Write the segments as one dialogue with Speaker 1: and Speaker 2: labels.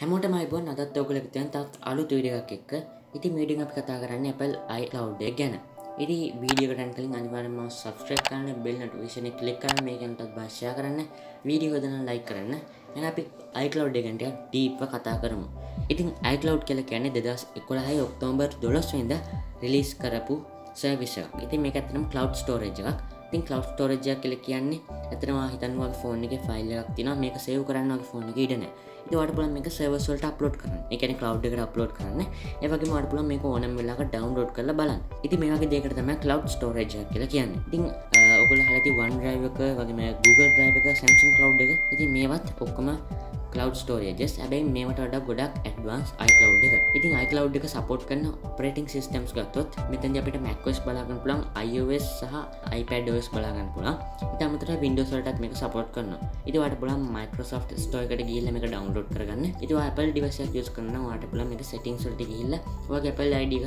Speaker 1: හැමෝටම අයිබෝන් අදත් ඔයගොල්ලෝ දැන් තවත් අලුත් වීඩියෝ එකක් එක්ක. ඉතින් මේ වීඩියෝ එක අපි කතා කරන්නේ Apple Icloud එක ගැන. ඉතින් වීඩියෝ එකට යන්න කලින් අනිවාර්යෙන්ම subscribe කරන්න, bell notification එක click කරන්න, මේකෙන්ටත් බා share කරන්න, වීඩියෝ එක දැන් like කරන්න. එහෙනම් අපි Icloud එක ගැන ටිකක් deep ව කතා කරමු. ඉතින් Icloud කියලා කියන්නේ 2011 ඔක්තෝබර් 12 වෙනිදා release කරපු service එකක්. ඉතින් මේක ඇත්තටම cloud storage එකක්. ඉතින් cloud storage එක කියලා කියන්නේ ඇත්තටම හිතන්න වගේ phone එකේ file එකක් තියෙනවා. මේක save කරන්න වගේ phone එකේ ඉඩ නැහැ. ඉතින් ඔයාලට පුළුවන් මේක servers වලට upload කරන්න. ඒ කියන්නේ cloud එකට upload කරන්න. ඒ වගේම ඔයාලට පුළුවන් මේක ඕනම වෙලාවක download කරලා බලන්න. ඉතින් මේ වගේ දෙයකට තමයි cloud storage එක කියලා කියන්නේ. ඉතින් ඔයගොල්ලෝ අහලා තියෙන OneDrive එක වගේම Google Drive එක, Samsung Cloud එක. ඉතින් මේවත් ඔක්කොම cloud storages. හැබැයි මේවට වඩා ගොඩක් advanced iCloud එක. ඉතින් iCloud එක support කරන operating systems ගත්තොත් මෙතනදී අපිට macOS බලා ගන්න පුළුවන්, iOS සහ iPadOS බලා ගන්න පුළුවන්. ඊට අමතරව Windows වලටත් මේක support කරනවා. ඉතින් ඔයාලට පුළුවන් Microsoft Store එකට ගිහිල්ලා මේක download කරගන්න. ඉතින් ඔයා Apple device එකක් use කරනවා නම් ඔයාලට පුළුවන් මේක settings වලට ගිහිල්ලා ඔයාගේ Apple ID එක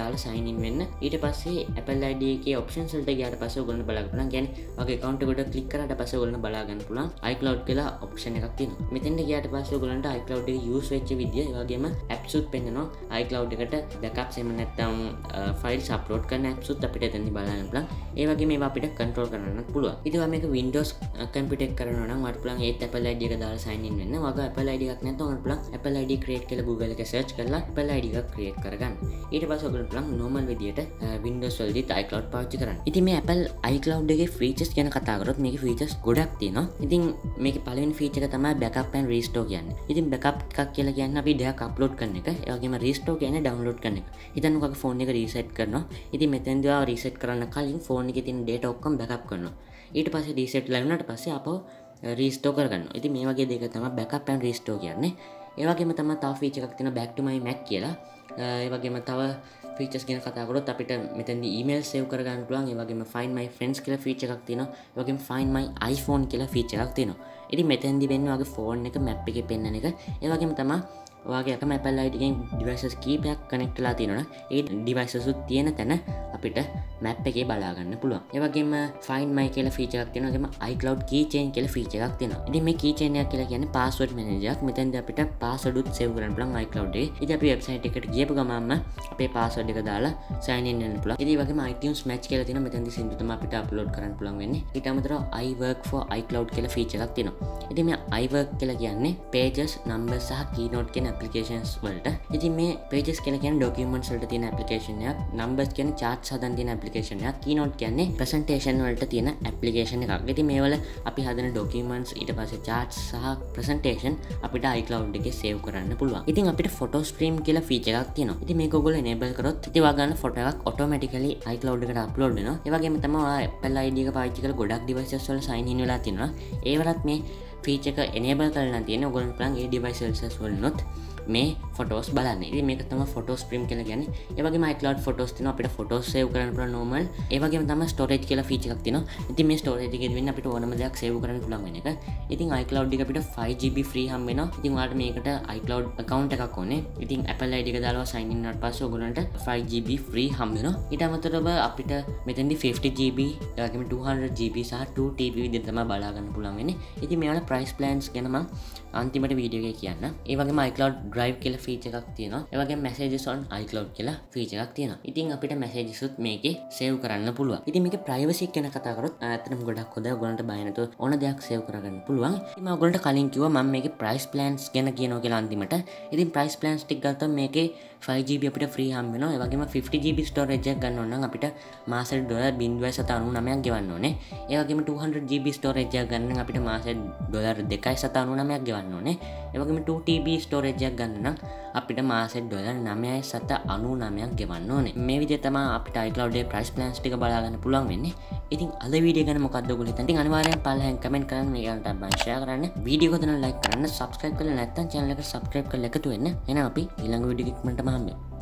Speaker 1: දාලා sign in වෙන්න. ඊට පස්සේ Apple ID එකේ options වලට ගියාට පස්සේ ඔයගොල්ලෝ බලා ගන්න පුළුවන්. කියන්නේ ඔයාගේ account එකට click කරාට පස්සේ ඔයගොල්ලෝ බලා ගන්න පුළුවන් iCloud කියලා option එකක් තියෙනවා. මෙතෙන්ට ගියාට පස්සේ ඔයගොල්ලන්ට iCloud එක use වෙච්ච විදිය, ඒ වගේම apps උත් පෙන්නනවා. iCloud එකට backups එහෙම නැත්නම් files upload කරන apps උත් අපිට එතනදි බලන්න පුළුවන්. ඒ වගේම ඒවා අපිට control කරන්නත් පුළුවන්. ඉතින් ඔයා මේක Windows computer එක කරනවා නම් ඔයාලට පුළුවන් ඒත් Apple ID එක දාලා sign in වෙන්න. ඔයාගේ Apple ID එකක් නැත්නම් ඔයාලට පුළුවන් Apple ID create කියලා Google එකේ search කරලා Apple ID එකක් create කරගන්න. ඊට පස්සේ ඔයගොල්ලන්ට පුළුවන් normal විදියට Windows වලදීත් iCloud පාවිච්චි කරන්න. ඉතින් මේ Apple iCloud එකේ features ගැන කතා කරොත් මේකේ features ගොඩක් තියෙනවා. ඉතින් මේකේ පළවෙනි feature එක තමයි backup and restore කියන්නේ. ඉතින් backup එකක් කියලා කියන්නේ අපි දෙයක් upload කරන එක. ඒ වගේම restore කියන්නේ download කරන එක. හිතන්න ඔයාගේ phone එක reset කරනවා. ඉතින් මෙතෙන්දී ඔයා reset කරන්න කලින් phone එකේ තියෙන data ඔක්කොම backup කරනවා. ඊට පස්සේ reset ලැබුණාට පස්සේ ආපහු restore කරගන්නවා. ඉතින් මේ වගේ දෙයක තමයි backup and restore කියන්නේ. ඒ වගේම තමයි තව feature එකක් තියෙනවා back to my Mac කියලා. ඒ වගේම තව features ගැන කතා කරොත් අපිට මෙතනදී email save කරගන්න පුළුවන්. ඒ වගේම find my friends කියලා feature එකක් තියෙනවා. ඒ වගේම find my iPhone කියලා feature එකක් තියෙනවා. ඉතින් මෙතෙන්දී වෙන්නේ ඔයාගේ phone එක map එකේ පෙන්වන එක. ඒ වගේම තමයි ඔයාගේ එකම Apple ID එකෙන් devices කීපයක් connect වෙලා තියෙනවනේ ඒ devices උත් තියෙන තැන අපිට map එකේ බලා ගන්න පුළුවන්. ඒ වගේම find my කියලා feature එකක් තියෙනවා. ඒ වගේම iCloud keychain කියලා feature එකක් තියෙනවා. ඉතින් මේ keychain එක කියලා කියන්නේ password manager එකක්. මෙතෙන්දී අපිට password උත් save කරන්න පුළුවන් iCloud එකේ. ඉතින් අපි website එකට ගියපු ගමන්ම අපේ password එක දාලා sign in වෙන්න පුළුවන්. ඉතින් ඒ වගේම iTunes match කියලා තියෙනවා. මෙතෙන්දී සින්දු තමයි අපිට upload කරන්න පුළුවන් වෙන්නේ. ඊට අමතරව I work for iCloud කියලා feature එකක් තියෙනවා. ඉතින් මේ I work කියලා කියන්නේ pages, numbers සහ keynote කියන applications වලට. ඉතින් මේ pages කියලා කියන්නේ documents වලට තියෙන application එකක්, numbers කියන්නේ charts හදන්න තියෙන application එකක්, keynote කියන්නේ presentation වලට තියෙන application එකක්. ඉතින් මේවල අපි හදන documents ඊට පස්සේ charts සහ presentation අපිට iCloud එකේ save කරන්න පුළුවන්. ඉතින් අපිට photo stream කියලා feature එකක් තියෙනවා. ඉතින් මේක ඔයගොල්ලෝ enable කරොත් ඉතින් ඔයා ගන්න photo එකක් automatically iCloud එකට upload වෙනවා. ඒ වගේම තමයි ඔයා Apple ID එක පාවිච්චි කරලා ගොඩක් devices වල sign in වෙලා තියෙනවා. ඒ වලත් මේ feature එක enable කරලා තියෙනවා. ඔයගොල්ලන්ට පුළුවන් ඒ devices වලනොත් මේ photos බලන්න. ඉතින් මේක තමයි photo stream කියලා කියන්නේ. ඒ වගේම iCloud photos තියෙනවා. අපිට photos save කරන්න පුළුවන් normal. ඒ වගේම තමයි storage කියලා feature එකක් තියෙනවා. ඉතින් මේ storage එකේදී වෙන්නේ අපිට ඕනම දෙයක් save කරන්න පුළුවන් වෙන එක. ඉතින් iCloud එක අපිට 5GB free හම්බ වෙනවා. ඉතින් ඔයාලට මේකට iCloud account එකක් ඕනේ. ඉතින් Apple ID එක දාලා sign in වුණාට පස්සේ ඔයගොල්ලන්ට 5GB free හම්බ වෙනවා. ඊට අමතරව අපිට මෙතෙන්දී 50GB, ඒ වගේම 200GB සහ 2TB විදිහට තමයි බලා ගන්න පුළුවන් වෙන්නේ. ඉතින් මේවල price plans ගැන මම අන්තිමට වීඩියෝ එකේ කියන්න. ඒ වගේම iCloud Drive කියලා feature එකක් තියෙනවා. ඒ වගේම messages on iCloud කියලා feature එකක් තියෙනවා. ඉතින් අපිට messages උත් මේකේ save කරන්න පුළුවන්. ඉතින් මේකේ privacy ගැන කතා කරොත් ඇත්තටම ගොඩක් හොඳයි. ඔයගොල්ලන්ට බය නැතුව ඕන දෙයක් save කරගන්න පුළුවන්. ඉතින් මම ඔයගොල්ලන්ට කලින් කිව්වා මම මේකේ price plans ගැන කියනවා කියලා අන්තිමට. ඉතින් price plans ටික ගත්තොත් මේකේ 5GB අපිට free හම්බ වෙනවා. ඒ වගේම 50GB storage එකක් ගන්න ඕන නම් අපිට මාසෙට $0.99ක් ගෙවන්න ඕනේ. ඒ වගේම 200GB storage එකක් ගන්න නම් අපිට මාසෙට $2.99ක් ගෙවන්න ඕනේ. ඒ වගේම 2TB storage එකක් ගන්න නම් අපිට මාසෙට $9.99ක් ගෙවන්න ඕනේ. මේ විදිහට තමයි අපිට iCloud එකේ price plans ටික බලා ගන්න පුළුවන් වෙන්නේ. ඉතින් අද වීඩියෝ ගැන මොකක්ද ඔයගොල්ලෝ හිතන්නේ? ඉතින් අනිවාර්යෙන් පල්ලෙහෙන් කමෙන්ට් කරන්න, මේකට බන් share කරන්න, වීඩියෝ එක දැන් like කරන්න, subscribe කරලා නැත්නම් channel එක subscribe කරලා එකතු වෙන්න. එහෙනම් අපි ඊළඟ වීඩියෝ එකකට හම්බෙමු.